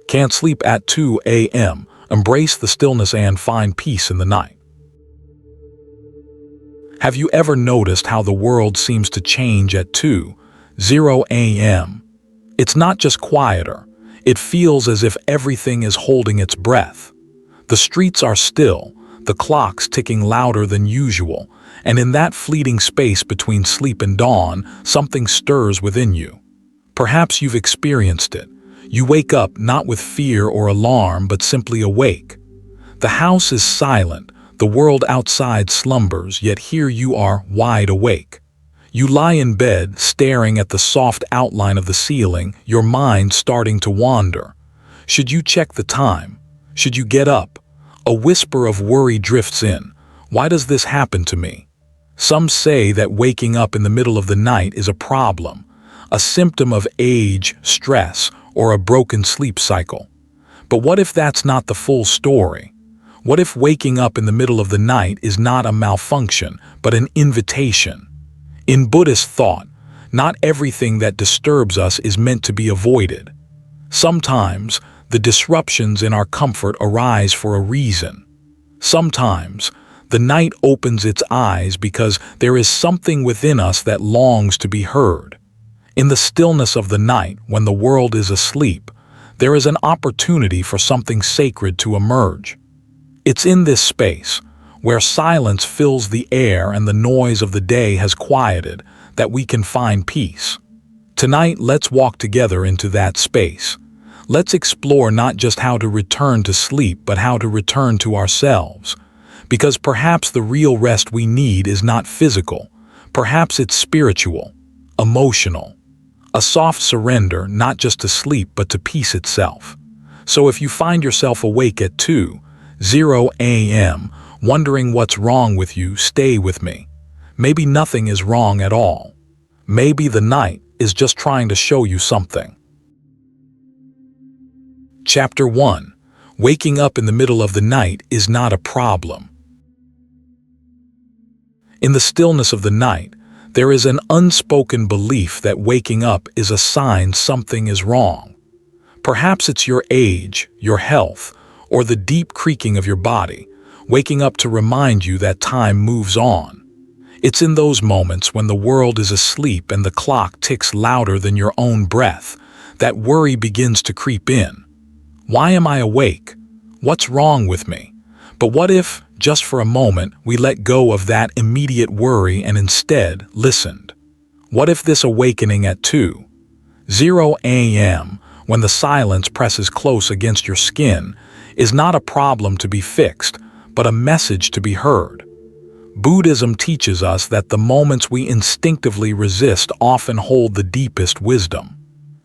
Can't sleep at 2 a.m. Embrace the stillness and find peace in the night. Have you ever noticed how the world seems to change at 2:00 a.m.? It's not just quieter. It feels as if everything is holding its breath. The streets are still, the clocks ticking louder than usual, and in that fleeting space between sleep and dawn, something stirs within you. Perhaps you've experienced it. You wake up not with fear or alarm, but simply awake. The house is silent, the world outside slumbers, yet here you are wide awake. You lie in bed, staring at the soft outline of the ceiling, your mind starting to wander. Should you check the time? Should you get up? A whisper of worry drifts in. Why does this happen to me? Some say that waking up in the middle of the night is a problem, a symptom of age, stress, or a broken sleep cycle. But what if that's not the full story? What if waking up in the middle of the night is not a malfunction, but an invitation? In Buddhist thought, not everything that disturbs us is meant to be avoided. Sometimes, the disruptions in our comfort arise for a reason. Sometimes, the night opens its eyes because there is something within us that longs to be heard. In the stillness of the night, when the world is asleep, there is an opportunity for something sacred to emerge. It's in this space, where silence fills the air and the noise of the day has quieted, that we can find peace. Tonight, let's walk together into that space. Let's explore not just how to return to sleep, but how to return to ourselves. Because perhaps the real rest we need is not physical. Perhaps it's spiritual, emotional. A soft surrender, not just to sleep, but to peace itself. So if you find yourself awake at 2:00 a.m., wondering what's wrong with you, stay with me. Maybe nothing is wrong at all. Maybe the night is just trying to show you something. Chapter 1. Waking up in the middle of the night is not a problem. In the stillness of the night, there is an unspoken belief that waking up is a sign something is wrong. Perhaps it's your age, your health, or the deep creaking of your body, waking up to remind you that time moves on. It's in those moments when the world is asleep and the clock ticks louder than your own breath, that worry begins to creep in. Why am I awake? What's wrong with me? But what if, just for a moment, we let go of that immediate worry and instead listened? What if this awakening at 2:00 a.m., when the silence presses close against your skin, is not a problem to be fixed, but a message to be heard? Buddhism teaches us that the moments we instinctively resist often hold the deepest wisdom.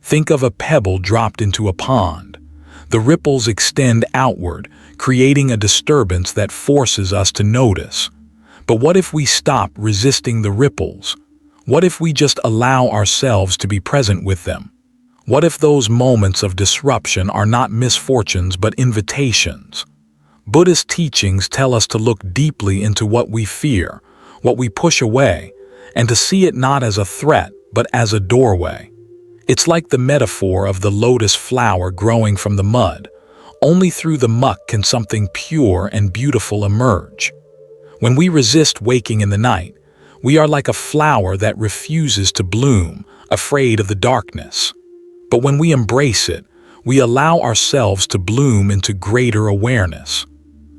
Think of a pebble dropped into a pond. The ripples extend outward, creating a disturbance that forces us to notice. But what if we stop resisting the ripples? What if we just allow ourselves to be present with them? What if those moments of disruption are not misfortunes but invitations? Buddhist teachings tell us to look deeply into what we fear, what we push away, and to see it not as a threat but as a doorway. It's like the metaphor of the lotus flower growing from the mud. Only through the muck can something pure and beautiful emerge. When we resist waking in the night, we are like a flower that refuses to bloom, afraid of the darkness. But when we embrace it, we allow ourselves to bloom into greater awareness.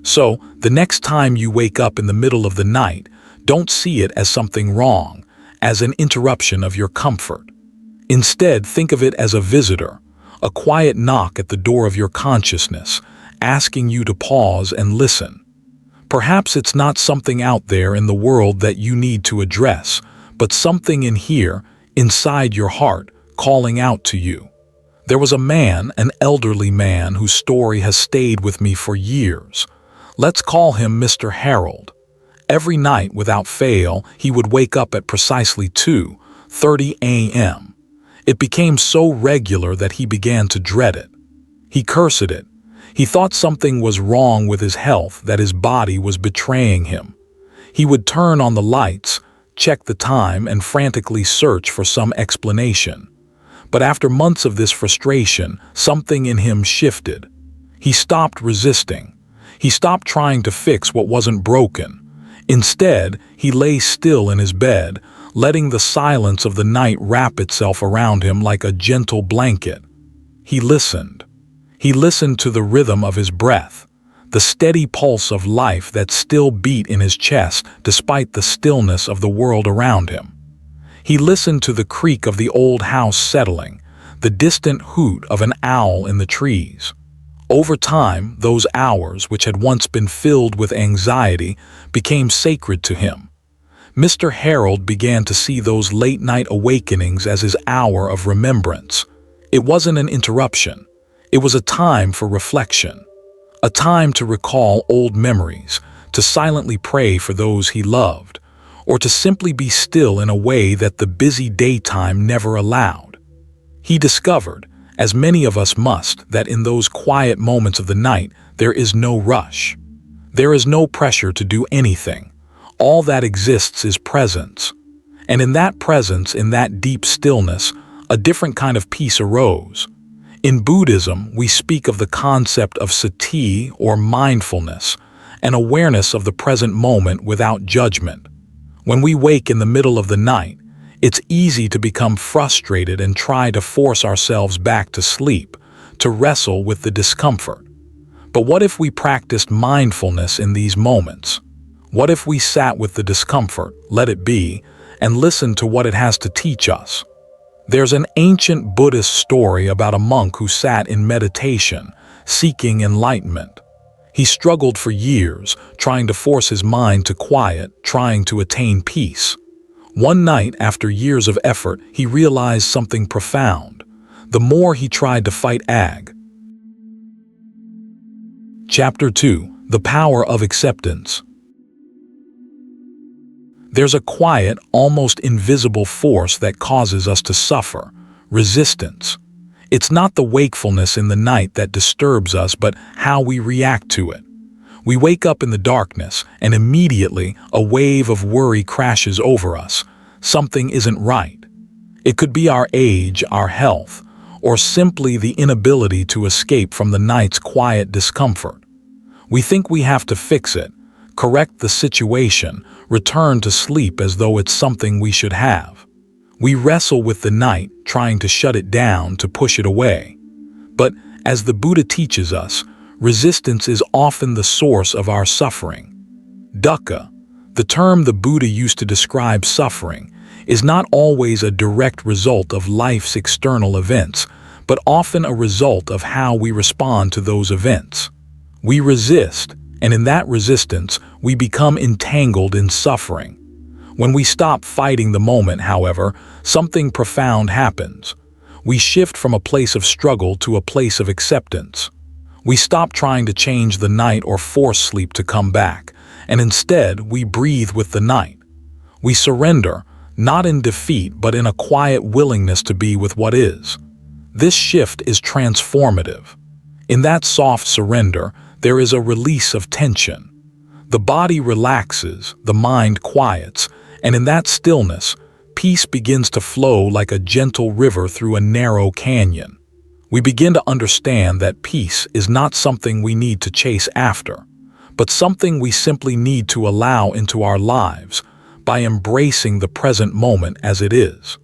So, the next time you wake up in the middle of the night, don't see it as something wrong, as an interruption of your comfort. Instead, think of it as a visitor, a quiet knock at the door of your consciousness, asking you to pause and listen. Perhaps it's not something out there in the world that you need to address, but something in here, inside your heart, calling out to you. There was a man, an elderly man, whose story has stayed with me for years. Let's call him Mr. Harold. Every night, without fail, he would wake up at precisely 2:30 a.m. It became so regular that he began to dread it. He cursed it. He thought something was wrong with his health, that his body was betraying him. He would turn on the lights, check the time, and frantically search for some explanation. But after months of this frustration, something in him shifted. He stopped resisting. He stopped trying to fix what wasn't broken. Instead, he lay still in his bed, letting the silence of the night wrap itself around him like a gentle blanket. He listened. He listened to the rhythm of his breath, the steady pulse of life that still beat in his chest despite the stillness of the world around him. He listened to the creak of the old house settling, the distant hoot of an owl in the trees. Over time, those hours, which had once been filled with anxiety, became sacred to him. Mr. Harold began to see those late-night awakenings as his hour of remembrance. It wasn't an interruption. It was a time for reflection, a time to recall old memories, to silently pray for those he loved, or to simply be still in a way that the busy daytime never allowed. He discovered, as many of us must, that in those quiet moments of the night there is no rush. There is no pressure to do anything. All that exists is presence. And in that presence, in that deep stillness, a different kind of peace arose. In Buddhism, we speak of the concept of sati or mindfulness, an awareness of the present moment without judgment. When we wake in the middle of the night, it's easy to become frustrated and try to force ourselves back to sleep, to wrestle with the discomfort. But what if we practiced mindfulness in these moments? What if we sat with the discomfort, let it be, and listened to what it has to teach us? There's an ancient Buddhist story about a monk who sat in meditation, seeking enlightenment. He struggled for years, trying to force his mind to quiet, trying to attain peace. One night, after years of effort, he realized something profound. The more he tried to fight ag. Chapter 2. The Power of Acceptance. There's a quiet, almost invisible force that causes us to suffer, resistance. It's not the wakefulness in the night that disturbs us, but how we react to it. We wake up in the darkness, and immediately a wave of worry crashes over us. Something isn't right. It could be our age, our health, or simply the inability to escape from the night's quiet discomfort. We think we have to fix it, correct the situation, return to sleep as though it's something we should have. We wrestle with the night, trying to shut it down, to push it away. But, as the Buddha teaches us, resistance is often the source of our suffering. Dukkha, the term the Buddha used to describe suffering, is not always a direct result of life's external events, but often a result of how we respond to those events. We resist, and in that resistance, we become entangled in suffering. When we stop fighting the moment, however, something profound happens. We shift from a place of struggle to a place of acceptance. We stop trying to change the night or force sleep to come back, and instead we breathe with the night. We surrender, not in defeat but in a quiet willingness to be with what is. This shift is transformative. In that soft surrender, there is a release of tension. The body relaxes, the mind quiets, and in that stillness, peace begins to flow like a gentle river through a narrow canyon. We begin to understand that peace is not something we need to chase after, but something we simply need to allow into our lives by embracing the present moment as it is.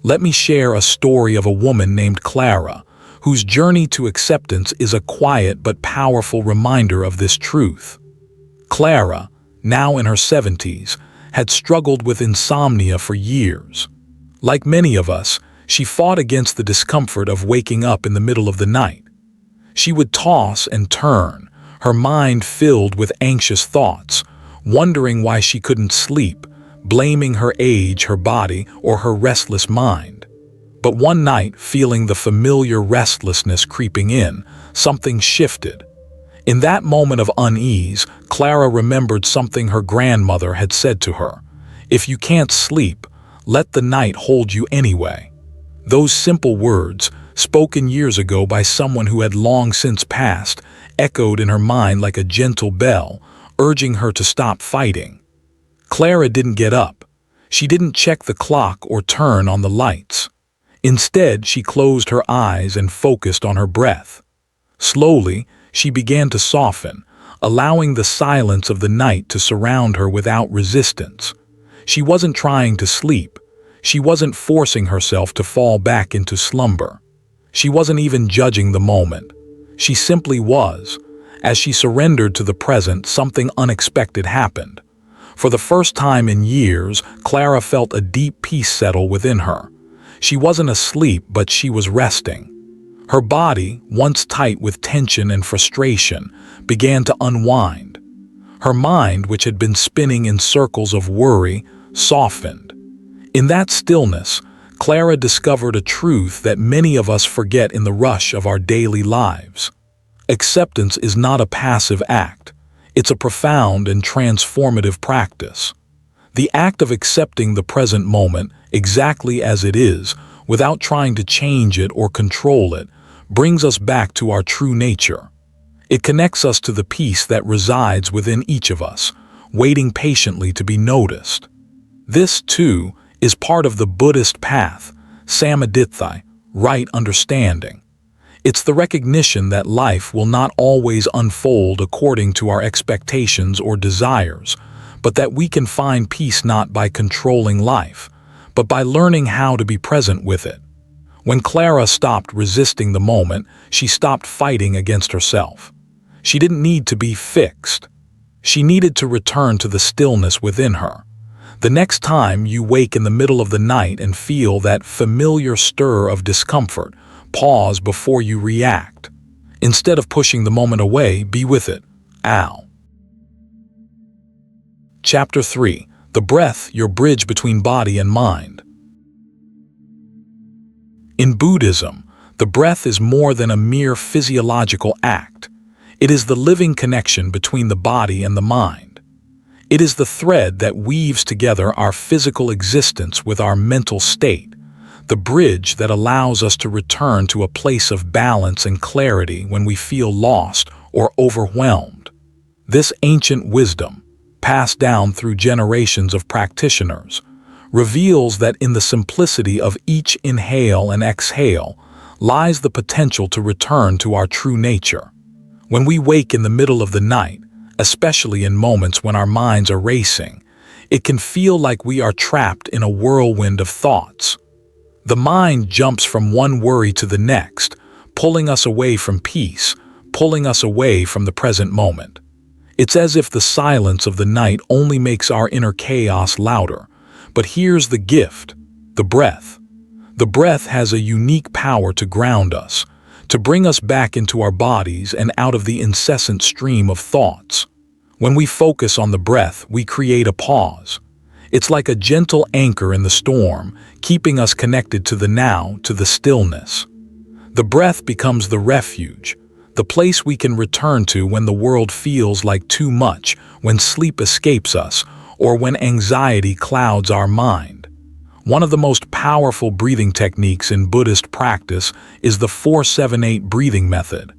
Let me share a story of a woman named Clara, whose journey to acceptance is a quiet but powerful reminder of this truth. Clara, now in her 70s, had struggled with insomnia for years. Like many of us, she fought against the discomfort of waking up in the middle of the night. She would toss and turn, her mind filled with anxious thoughts, wondering why she couldn't sleep, blaming her age, her body, or her restless mind. But one night, feeling the familiar restlessness creeping in, something shifted. In that moment of unease, Clara remembered something her grandmother had said to her. "If you can't sleep, let the night hold you anyway." Those simple words, spoken years ago by someone who had long since passed, echoed in her mind like a gentle bell, urging her to stop fighting. Clara didn't get up. She didn't check the clock or turn on the lights. Instead, she closed her eyes and focused on her breath. Slowly, she began to soften, allowing the silence of the night to surround her without resistance. She wasn't trying to sleep. She wasn't forcing herself to fall back into slumber. She wasn't even judging the moment. She simply was. As she surrendered to the present, something unexpected happened. For the first time in years, Clara felt a deep peace settle within her. She wasn't asleep, but she was resting. Her body, once tight with tension and frustration, began to unwind. Her mind, which had been spinning in circles of worry, softened. In that stillness, Clara discovered a truth that many of us forget in the rush of our daily lives. Acceptance is not a passive act. It's a profound and transformative practice. The act of accepting the present moment exactly as it is, without trying to change it or control it, brings us back to our true nature. It connects us to the peace that resides within each of us, waiting patiently to be noticed. This, too, is part of the Buddhist path, samadhi, right understanding. It's the recognition that life will not always unfold according to our expectations or desires, but that we can find peace not by controlling life, but by learning how to be present with it. When Clara stopped resisting the moment, she stopped fighting against herself. She didn't need to be fixed. She needed to return to the stillness within her. The next time you wake in the middle of the night and feel that familiar stir of discomfort, pause before you react. Instead of pushing the moment away, be with it. Ow. Chapter 3. The breath, your bridge between body and mind. In Buddhism, the breath is more than a mere physiological act. It is the living connection between the body and the mind. It is the thread that weaves together our physical existence with our mental state, the bridge that allows us to return to a place of balance and clarity when we feel lost or overwhelmed. This ancient wisdom, passed down through generations of practitioners, reveals that in the simplicity of each inhale and exhale lies the potential to return to our true nature. When we wake in the middle of the night, especially in moments when our minds are racing, it can feel like we are trapped in a whirlwind of thoughts. The mind jumps from one worry to the next, pulling us away from peace, pulling us away from the present moment. It's as if the silence of the night only makes our inner chaos louder. But here's the gift, the breath. The breath has a unique power to ground us, to bring us back into our bodies and out of the incessant stream of thoughts. When we focus on the breath, we create a pause. It's like a gentle anchor in the storm, keeping us connected to the now, to the stillness. The breath becomes the refuge, the place we can return to when the world feels like too much, when sleep escapes us, or when anxiety clouds our mind. One of the most powerful breathing techniques in Buddhist practice is the 4-7-8 breathing method.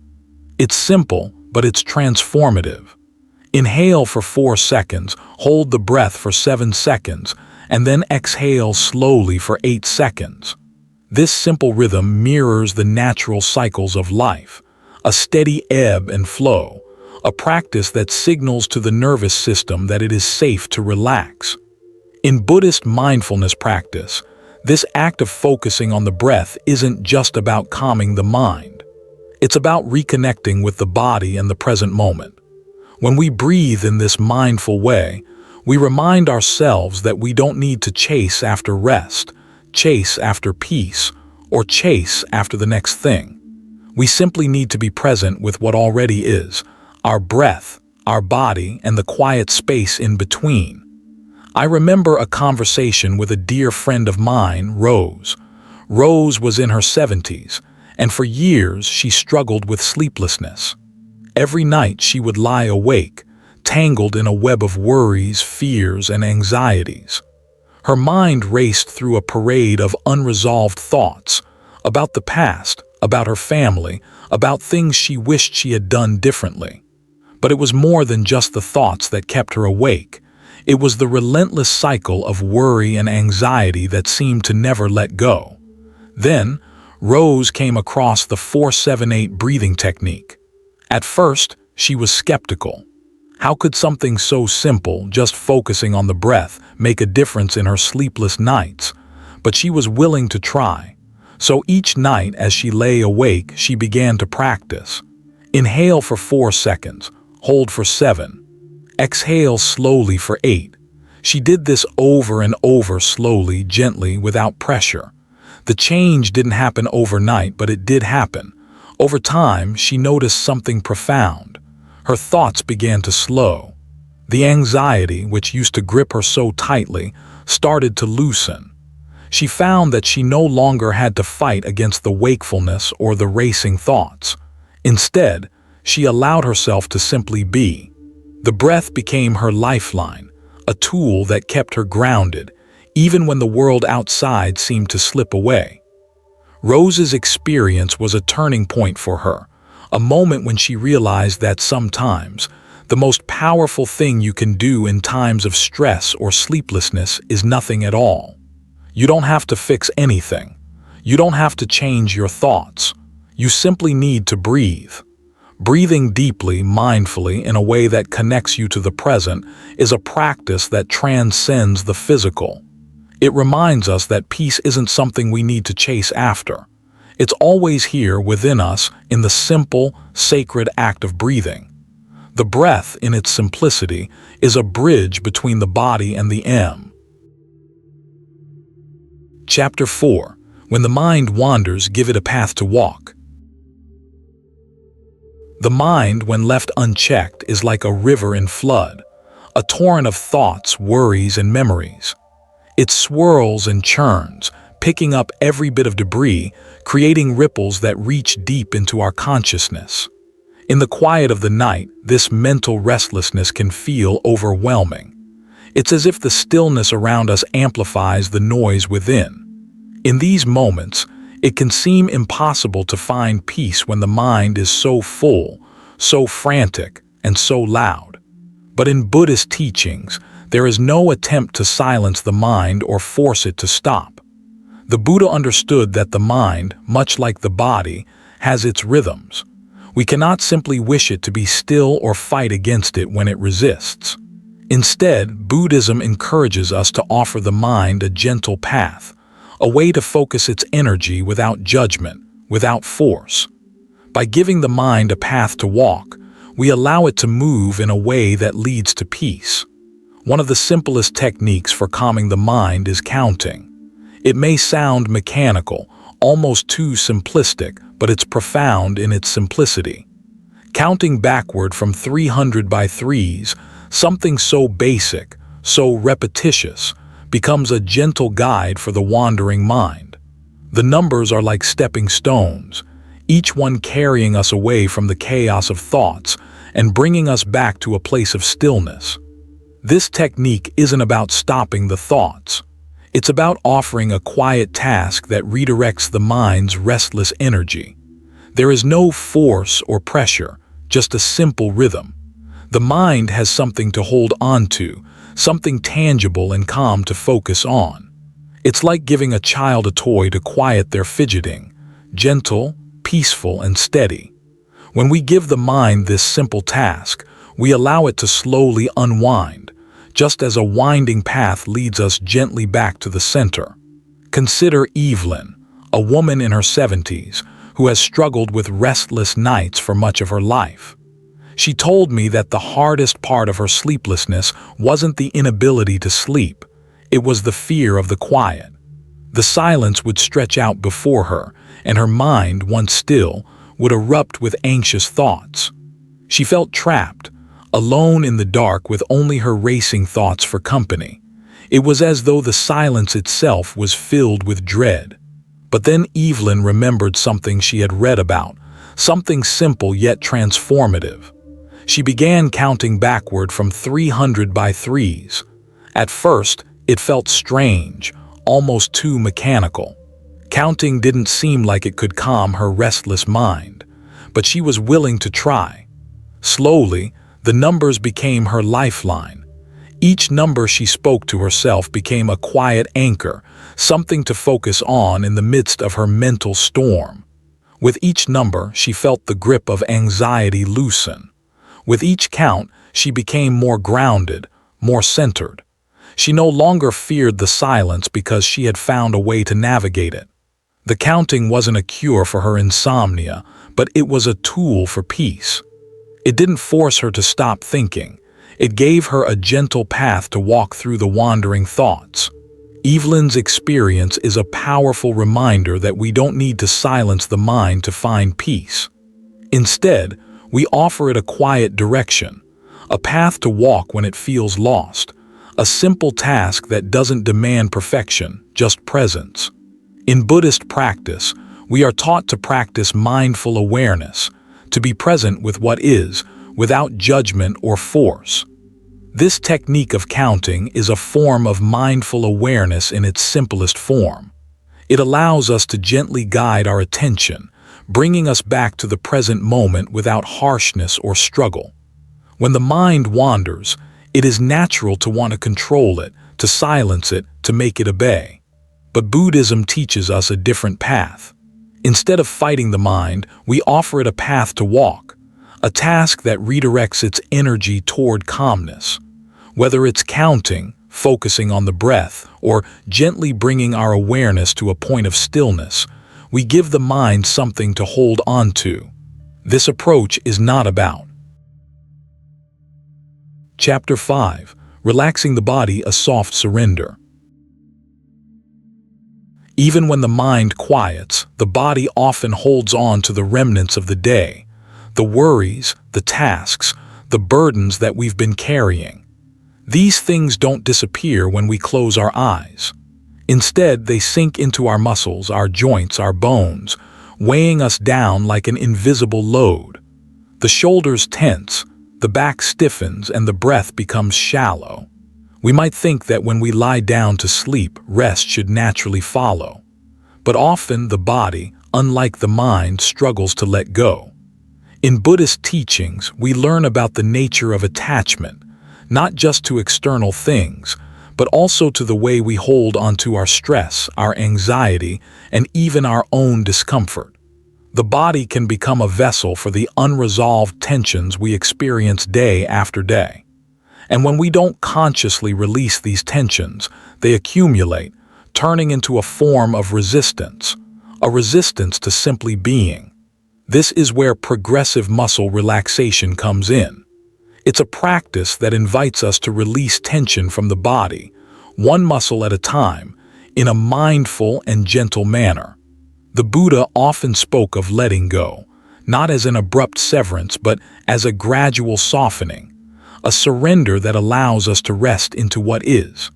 It's simple, but it's transformative. Inhale for 4 seconds, hold the breath for 7 seconds, and then exhale slowly for 8 seconds. This simple rhythm mirrors the natural cycles of life, a steady ebb and flow, a practice that signals to the nervous system that it is safe to relax. In Buddhist mindfulness practice, this act of focusing on the breath isn't just about calming the mind. It's about reconnecting with the body and the present moment. When we breathe in this mindful way, we remind ourselves that we don't need to chase after rest, chase after peace, or chase after the next thing. We simply need to be present with what already is, our breath, our body, and the quiet space in between. I remember a conversation with a dear friend of mine, Rose. Rose was in her 70s, and for years she struggled with sleeplessness. Every night she would lie awake, tangled in a web of worries, fears, and anxieties. Her mind raced through a parade of unresolved thoughts about the past, about her family, about things she wished she had done differently. But it was more than just the thoughts that kept her awake. It was the relentless cycle of worry and anxiety that seemed to never let go. Then, Rose came across the 478 breathing technique. At first, she was skeptical. How could something so simple, just focusing on the breath, make a difference in her sleepless nights? But she was willing to try. So each night as she lay awake, she began to practice. Inhale for 4 seconds, hold for 7, exhale slowly for 8. She did this over and over, slowly, gently, without pressure. The change didn't happen overnight, but it did happen. Over time, she noticed something profound. Her thoughts began to slow. The anxiety, which used to grip her so tightly, started to loosen. She found that she no longer had to fight against the wakefulness or the racing thoughts. Instead, she allowed herself to simply be. The breath became her lifeline, a tool that kept her grounded, even when the world outside seemed to slip away. Rose's experience was a turning point for her, a moment when she realized that sometimes the most powerful thing you can do in times of stress or sleeplessness is nothing at all. You don't have to fix anything. You don't have to change your thoughts. You simply need to breathe. Breathing deeply, mindfully, in a way that connects you to the present is a practice that transcends the physical. It reminds us that peace isn't something we need to chase after. It's always here within us in the simple, sacred act of breathing. The breath, in its simplicity, is a bridge between the body and the M. Chapter 4. When the mind wanders, give it a path to walk. The mind, when left unchecked, is like a river in flood, a torrent of thoughts, worries, and memories. It swirls and churns, picking up every bit of debris, creating ripples that reach deep into our consciousness. In the quiet of the night, this mental restlessness can feel overwhelming. It's as if the stillness around us amplifies the noise within. In these moments, it can seem impossible to find peace when the mind is so full, so frantic, and so loud. But in Buddhist teachings, there is no attempt to silence the mind or force it to stop. The Buddha understood that the mind, much like the body, has its rhythms. We cannot simply wish it to be still or fight against it when it resists. Instead, Buddhism encourages us to offer the mind a gentle path, a way to focus its energy without judgment, without force. By giving the mind a path to walk, we allow it to move in a way that leads to peace. One of the simplest techniques for calming the mind is counting. It may sound mechanical, almost too simplistic, but it's profound in its simplicity. Counting backward from 300 by threes, something so basic, so repetitious, becomes a gentle guide for the wandering mind. The numbers are like stepping stones, each one carrying us away from the chaos of thoughts and bringing us back to a place of stillness. This technique isn't about stopping the thoughts. It's about offering a quiet task that redirects the mind's restless energy. There is no force or pressure, just a simple rhythm. The mind has something to hold on to, something tangible and calm to focus on. It's like giving a child a toy to quiet their fidgeting, gentle, peaceful, and steady. When we give the mind this simple task, we allow it to slowly unwind, just as a winding path leads us gently back to the center. Consider Evelyn, a woman in her 70s, who has struggled with restless nights for much of her life. She told me that the hardest part of her sleeplessness wasn't the inability to sleep, it was the fear of the quiet. The silence would stretch out before her, and her mind, once still, would erupt with anxious thoughts. She felt trapped, alone in the dark with only her racing thoughts for company. It was as though the silence itself was filled with dread. But then Evelyn remembered something she had read about, something simple yet transformative. She began counting backward from 300 by threes. At first, it felt strange, almost too mechanical. Counting didn't seem like it could calm her restless mind, but she was willing to try. Slowly, the numbers became her lifeline. Each number she spoke to herself became a quiet anchor, something to focus on in the midst of her mental storm. With each number, she felt the grip of anxiety loosen. With each count, she became more grounded, more centered. She no longer feared the silence because she had found a way to navigate it. The counting wasn't a cure for her insomnia, but it was a tool for peace. It didn't force her to stop thinking. It gave her a gentle path to walk through the wandering thoughts. Evelyn's experience is a powerful reminder that we don't need to silence the mind to find peace. Instead, we offer it a quiet direction, a path to walk when it feels lost, a simple task that doesn't demand perfection, just presence. In Buddhist practice, we are taught to practice mindful awareness, to be present with what is, without judgment or force. This technique of counting is a form of mindful awareness in its simplest form. It allows us to gently guide our attention, bringing us back to the present moment without harshness or struggle. When the mind wanders, it is natural to want to control it, to silence it, to make it obey. But Buddhism teaches us a different path. Instead of fighting the mind, we offer it a path to walk, a task that redirects its energy toward calmness. Whether it's counting, focusing on the breath, or gently bringing our awareness to a point of stillness, we give the mind something to hold on to. This approach is not about. Chapter 5. Relaxing the body, a soft surrender. Even when the mind quiets, the body often holds on to the remnants of the day, the worries, the tasks, the burdens that we've been carrying. These things don't disappear when we close our eyes. Instead, they sink into our muscles, our joints, our bones, weighing us down like an invisible load. The shoulders tense, the back stiffens, and the breath becomes shallow. We might think that when we lie down to sleep, rest should naturally follow. But often the body, unlike the mind, struggles to let go. In Buddhist teachings, we learn about the nature of attachment, not just to external things, but also to the way we hold onto our stress, our anxiety, and even our own discomfort. The body can become a vessel for the unresolved tensions we experience day after day. And when we don't consciously release these tensions, they accumulate, turning into a form of resistance, a resistance to simply being. This is where progressive muscle relaxation comes in. It's a practice that invites us to release tension from the body, one muscle at a time, in a mindful and gentle manner. The Buddha often spoke of letting go, not as an abrupt severance, but as a gradual softening, a surrender that allows us to rest into what is.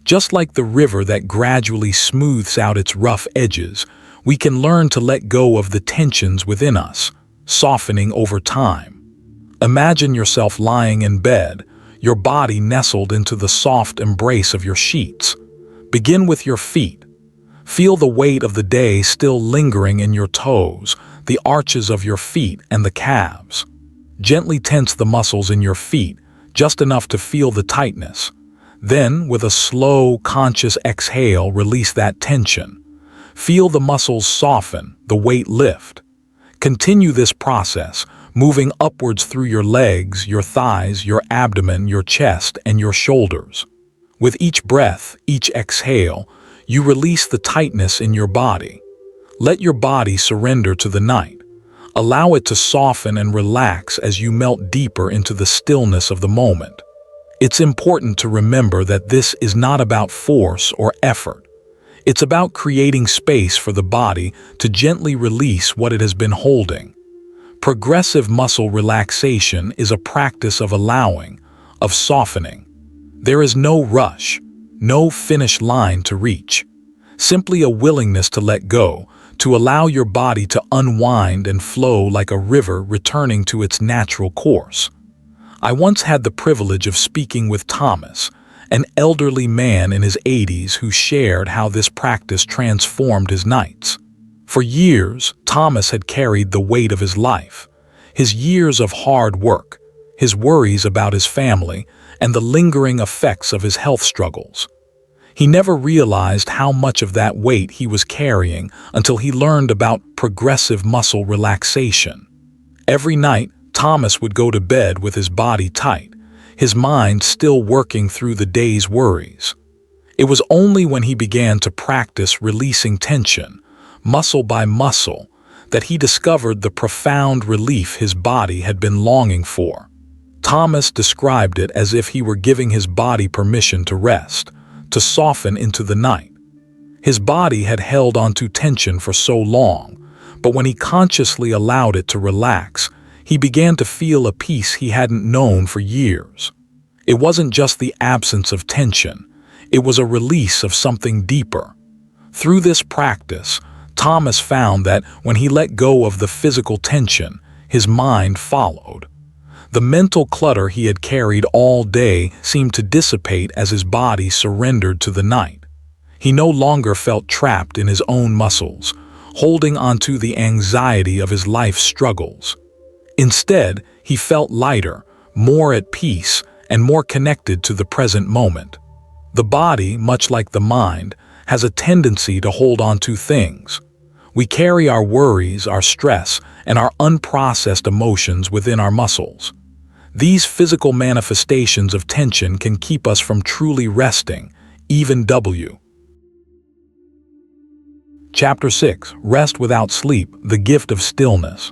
Just like the river that gradually smooths out its rough edges, we can learn to let go of the tensions within us, softening over time. Imagine yourself lying in bed, your body nestled into the soft embrace of your sheets. Begin with your feet. Feel the weight of the day still lingering in your toes, the arches of your feet, and the calves. Gently tense the muscles in your feet, just enough to feel the tightness. Then, with a slow, conscious exhale, release that tension. Feel the muscles soften, the weight lift. Continue this process, moving upwards through your legs, your thighs, your abdomen, your chest, and your shoulders. With each breath, each exhale, you release the tightness in your body. Let your body surrender to the night. Allow it to soften and relax as you melt deeper into the stillness of the moment. It's important to remember that this is not about force or effort. It's about creating space for the body to gently release what it has been holding. Progressive muscle relaxation is a practice of allowing, of softening. There is no rush, no finish line to reach. Simply a willingness to let go, to allow your body to unwind and flow like a river returning to its natural course. I once had the privilege of speaking with Thomas, an elderly man in his 80s who shared how this practice transformed his nights. For years, Thomas had carried the weight of his life, his years of hard work, his worries about his family, and the lingering effects of his health struggles. He never realized how much of that weight he was carrying until he learned about progressive muscle relaxation. Every night, Thomas would go to bed with his body tight, his mind still working through the day's worries. It was only when he began to practice releasing tension, muscle by muscle, that he discovered the profound relief his body had been longing for. Thomas described it as if he were giving his body permission to rest, to soften into the night. His body had held onto tension for so long, but when he consciously allowed it to relax, he began to feel a peace he hadn't known for years. It wasn't just the absence of tension, it was a release of something deeper. Through this practice, Thomas found that when he let go of the physical tension, his mind followed. The mental clutter he had carried all day seemed to dissipate as his body surrendered to the night. He no longer felt trapped in his own muscles, holding onto the anxiety of his life's struggles. Instead, he felt lighter, more at peace, and more connected to the present moment. The body, much like the mind, has a tendency to hold on to things. We carry our worries, our stress, and our unprocessed emotions within our muscles. These physical manifestations of tension can keep us from truly resting, even W. Chapter 6. Rest Without Sleep, the Gift of Stillness.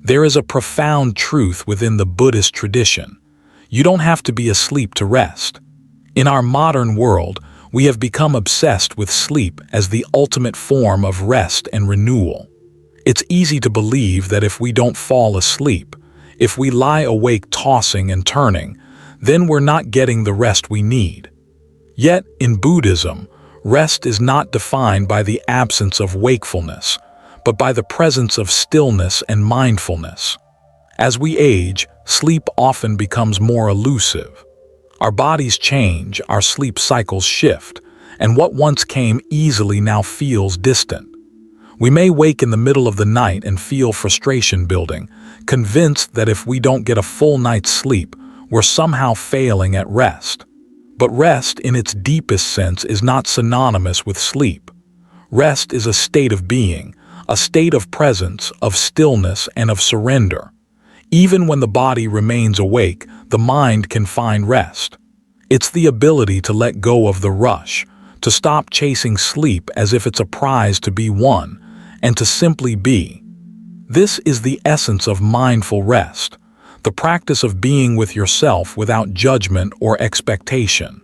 There is a profound truth within the Buddhist tradition. You don't have to be asleep to rest. In our modern world, we have become obsessed with sleep as the ultimate form of rest and renewal. It's easy to believe that if we don't fall asleep, if we lie awake tossing and turning, then we're not getting the rest we need. Yet, in Buddhism, rest is not defined by the absence of wakefulness, but by the presence of stillness and mindfulness. As we age, sleep often becomes more elusive. Our bodies change, our sleep cycles shift, and what once came easily now feels distant. We may wake in the middle of the night and feel frustration building, convinced that if we don't get a full night's sleep, we're somehow failing at rest. But rest, in its deepest sense, is not synonymous with sleep. Rest is a state of being, a state of presence, of stillness, and of surrender. Even when the body remains awake, the mind can find rest. It's the ability to let go of the rush, to stop chasing sleep as if it's a prize to be won, and to simply be. This is the essence of mindful rest, the practice of being with yourself without judgment or expectation.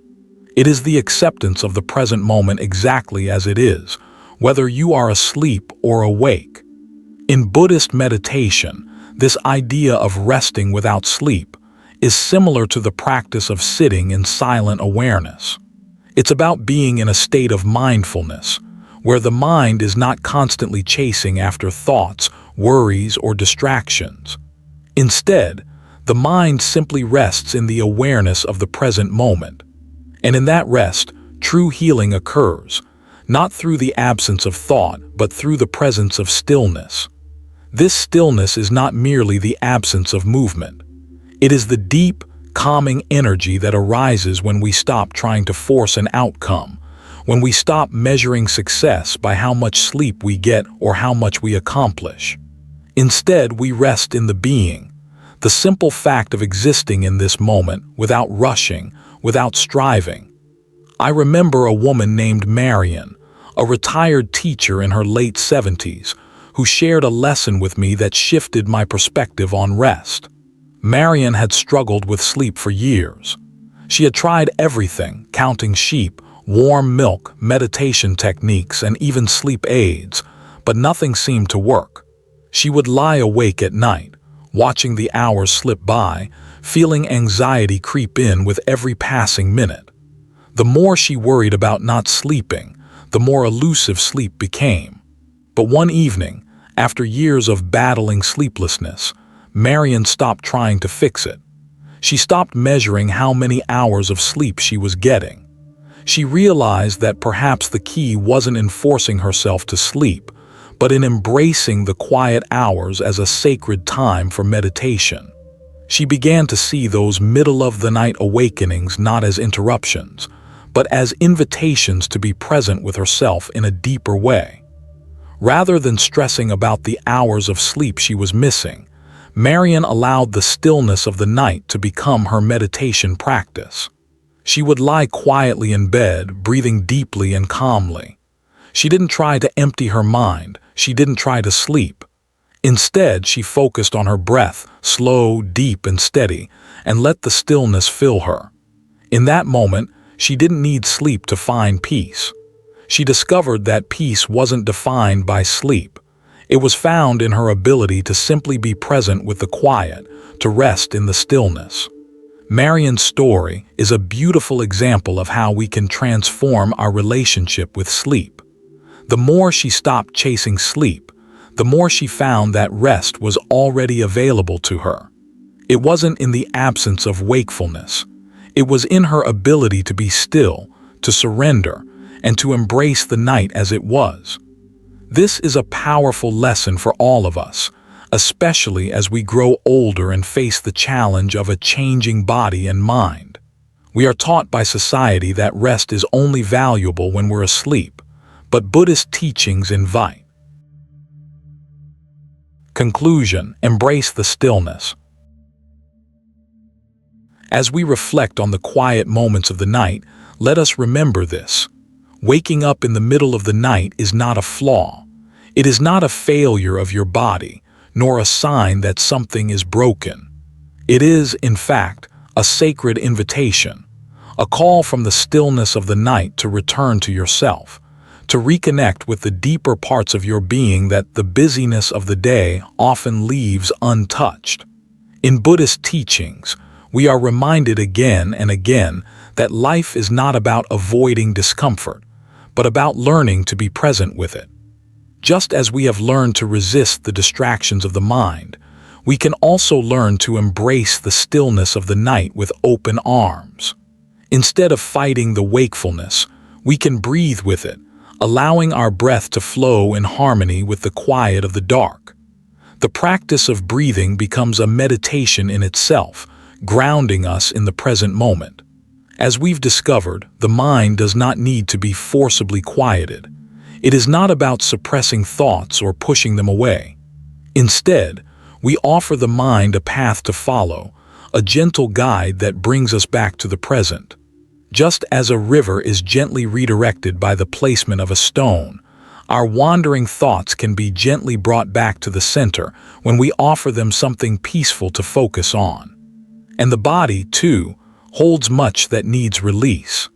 It is the acceptance of the present moment exactly as it is, whether you are asleep or awake. In Buddhist meditation, this idea of resting without sleep is similar to the practice of sitting in silent awareness. It's about being in a state of mindfulness, where the mind is not constantly chasing after thoughts, worries, or distractions. Instead, the mind simply rests in the awareness of the present moment. And in that rest, true healing occurs, not through the absence of thought, but through the presence of stillness. This stillness is not merely the absence of movement. It is the deep, calming energy that arises when we stop trying to force an outcome, when we stop measuring success by how much sleep we get or how much we accomplish. Instead, we rest in the being, the simple fact of existing in this moment without rushing, without striving. I remember a woman named Marian, a retired teacher in her late 70s, who shared a lesson with me that shifted my perspective on rest. Marian had struggled with sleep for years. She had tried everything, counting sheep, warm milk, meditation techniques, and even sleep aids, but nothing seemed to work. She would lie awake at night, watching the hours slip by, feeling anxiety creep in with every passing minute. The more she worried about not sleeping, the more elusive sleep became. But one evening, after years of battling sleeplessness, Marian stopped trying to fix it. She stopped measuring how many hours of sleep she was getting. She realized that perhaps the key wasn't in forcing herself to sleep, but in embracing the quiet hours as a sacred time for meditation. She began to see those middle-of-the-night awakenings not as interruptions, but as invitations to be present with herself in a deeper way. Rather than stressing about the hours of sleep she was missing, Marian allowed the stillness of the night to become her meditation practice. She would lie quietly in bed, breathing deeply and calmly. She didn't try to empty her mind, she didn't try to sleep. Instead, she focused on her breath, slow, deep, and steady, and let the stillness fill her. In that moment, she didn't need sleep to find peace. She discovered that peace wasn't defined by sleep. It was found in her ability to simply be present with the quiet, to rest in the stillness. Marian's story is a beautiful example of how we can transform our relationship with sleep. The more she stopped chasing sleep, the more she found that rest was already available to her. It wasn't in the absence of wakefulness. It was in her ability to be still, to surrender, and to embrace the night as it was. This is a powerful lesson for all of us, especially as we grow older and face the challenge of a changing body and mind. We are taught by society that rest is only valuable when we're asleep, but Buddhist teachings invite. Conclusion: embrace the stillness. As we reflect on the quiet moments of the night, let us remember this. Waking up in the middle of the night is not a flaw. It is not a failure of your body, nor a sign that something is broken. It is, in fact, a sacred invitation, a call from the stillness of the night to return to yourself, to reconnect with the deeper parts of your being that the busyness of the day often leaves untouched. In Buddhist teachings, we are reminded again and again that life is not about avoiding discomfort, but about learning to be present with it. Just as we have learned to resist the distractions of the mind, we can also learn to embrace the stillness of the night with open arms. Instead of fighting the wakefulness, we can breathe with it, allowing our breath to flow in harmony with the quiet of the dark. The practice of breathing becomes a meditation in itself, grounding us in the present moment. As we've discovered, the mind does not need to be forcibly quieted. It is not about suppressing thoughts or pushing them away. Instead, we offer the mind a path to follow, a gentle guide that brings us back to the present. Just as a river is gently redirected by the placement of a stone, our wandering thoughts can be gently brought back to the center when we offer them something peaceful to focus on. And the body, too, holds much that needs release.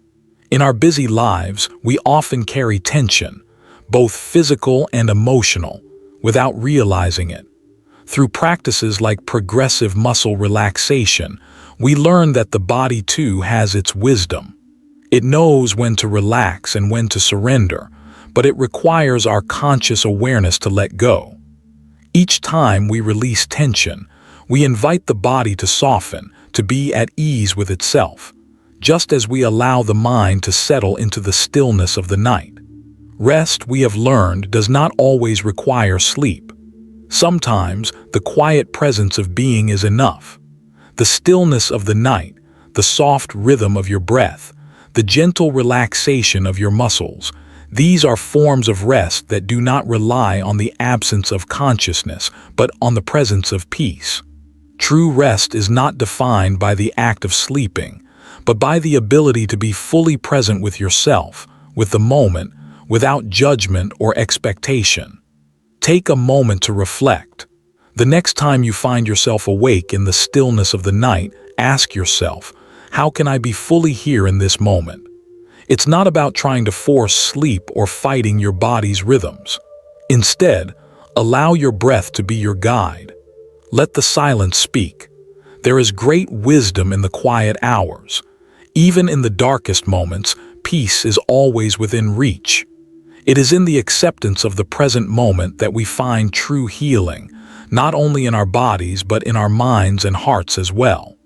In our busy lives, we often carry tension, both physical and emotional, without realizing it. Through practices like progressive muscle relaxation, we learn that the body too has its wisdom. It knows when to relax and when to surrender, but it requires our conscious awareness to let go. Each time we release tension, we invite the body to soften, to be at ease with itself, just as we allow the mind to settle into the stillness of the night. Rest, we have learned, does not always require sleep. Sometimes, the quiet presence of being is enough. The stillness of the night, the soft rhythm of your breath, the gentle relaxation of your muscles, these are forms of rest that do not rely on the absence of consciousness, but on the presence of peace. True rest is not defined by the act of sleeping, but by the ability to be fully present with yourself, with the moment, without judgment or expectation. Take a moment to reflect. The next time you find yourself awake in the stillness of the night, ask yourself, how can I be fully here in this moment? It's not about trying to force sleep or fighting your body's rhythms. Instead, allow your breath to be your guide. Let the silence speak. There is great wisdom in the quiet hours. Even in the darkest moments, peace is always within reach. It is in the acceptance of the present moment that we find true healing, not only in our bodies but in our minds and hearts as well.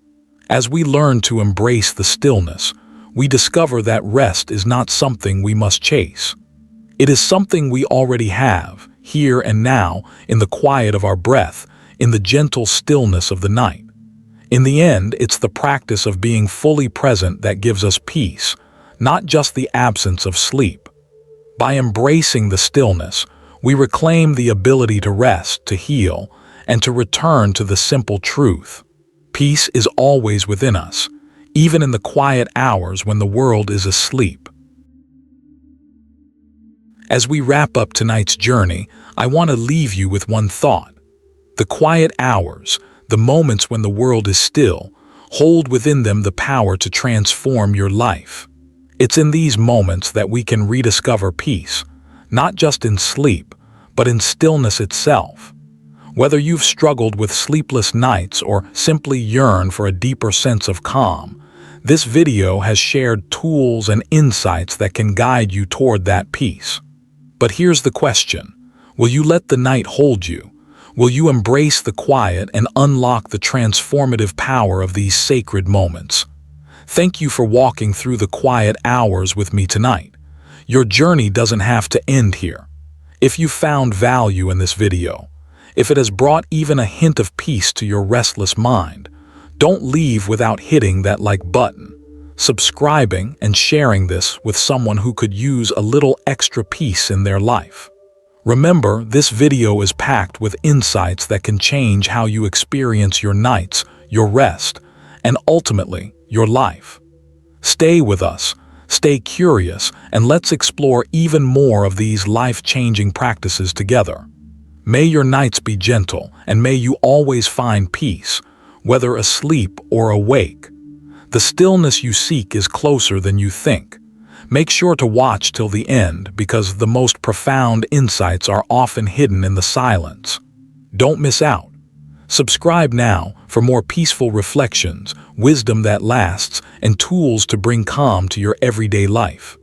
As we learn to embrace the stillness, we discover that rest is not something we must chase. It is something we already have, here and now, in the quiet of our breath, in the gentle stillness of the night. In the end, it's the practice of being fully present that gives us peace, not just the absence of sleep. By embracing the stillness, we reclaim the ability to rest, to heal, and to return to the simple truth. Peace is always within us, even in the quiet hours when the world is asleep. As we wrap up tonight's journey, I want to leave you with one thought. The quiet hours, the moments when the world is still, hold within them the power to transform your life. It's in these moments that we can rediscover peace, not just in sleep, but in stillness itself. Whether you've struggled with sleepless nights or simply yearn for a deeper sense of calm, this video has shared tools and insights that can guide you toward that peace. But here's the question. Will you let the night hold you? Will you embrace the quiet and unlock the transformative power of these sacred moments? Thank you for walking through the quiet hours with me tonight. Your journey doesn't have to end here. If you found value in this video, if it has brought even a hint of peace to your restless mind, don't leave without hitting that like button, subscribing and sharing this with someone who could use a little extra peace in their life. Remember, this video is packed with insights that can change how you experience your nights, your rest, and ultimately, your life. Stay with us, stay curious, and let's explore even more of these life-changing practices together. May your nights be gentle, and may you always find peace, whether asleep or awake. The stillness you seek is closer than you think. Make sure to watch till the end because the most profound insights are often hidden in the silence. Don't miss out. Subscribe now for more peaceful reflections, wisdom that lasts, and tools to bring calm to your everyday life.